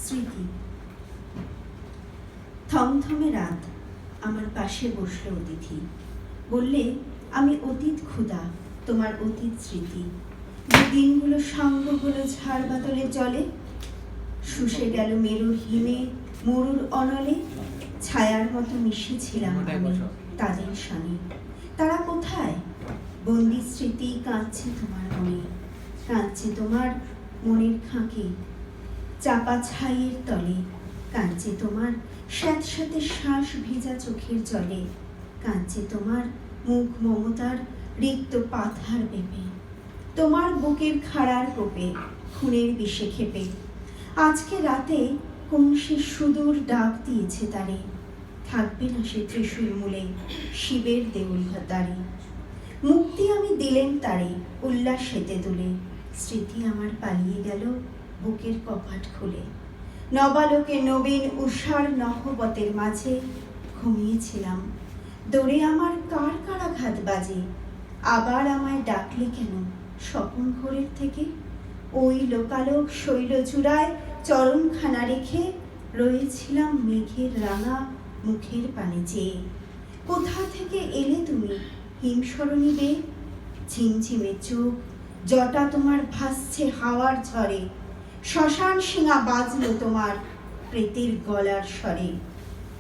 স্মৃতি। থমথমে রাত, আমার পাশে বসলো অতিথি। বললে, আমি অতীত ক্ষুধা, তোমার অতীত স্মৃতি। যে দিনগুলো সাঙ্গ হলো ঝাড় বাদলের জলে, শুষে গেল মেরুর হিমে, মরুর অনলে। ছায়ার মতো মিশেছিলাম আমি তাদের সঙ্গে। তারা কোথায়? বন্দি স্মৃতি কাঁদছে তোমার মনে, কাঁদছে তোমার মনের ফাঁকে। চাপা ছাইয়ের তলে কাঁদছে তোমার স্যাঁতস্যাঁতে শ্বাস ভিজা চোখের জলে। কাঁদছে তোমার মুখ মমতার রিক্ত পাথার পেপে, তোমার বুকের খাড়ার কোপে খুনের বিষে খেপে। আজকে রাতে কোন সে সুদূর ডাক দিয়েছে তারে, থাকবে না সে ত্রিশূল মূলে শিবের দেউল দ্বারে। মুক্তি আমি দিলেন তারে উল্লাস হেতে তুলে, স্মৃতি আমার পালিয়ে গেল বুকের কপাট খুলে। নবালোকে নবীন উষার নহবতের মাঝে ঘুমিয়েছিলাম, দৌড়ে আমার কার কারাঘাত বাজে। আবার আমায় ডাকলে কেন স্বপন ঘোরের থেকে? ওই লোকালোক শৈল চূড়ায় চরণখানা রেখে রয়েছিলাম মেঘের রাঙা মুখের পানে চেয়ে। কোথা থেকে এলে তুমি হিমস্মরণী বে? ঝিমঝিমে চোখ, জটা তোমার ভাসছে হাওয়ার ঝড়ে। শ্মশান শিঙা বাজলো তোমার প্রেতের গলার স্বরে।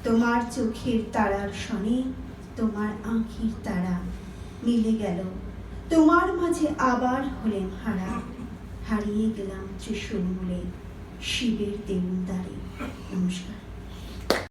তোমার চোখের তারার সনে তোমার আঁখির তারা মিলে গেল, তোমার মাঝে আবার হলেম হারা। হারিয়ে গেলাম ত্রিশূল মূলে শিবের দেউল দ্বারে। নমস্কার।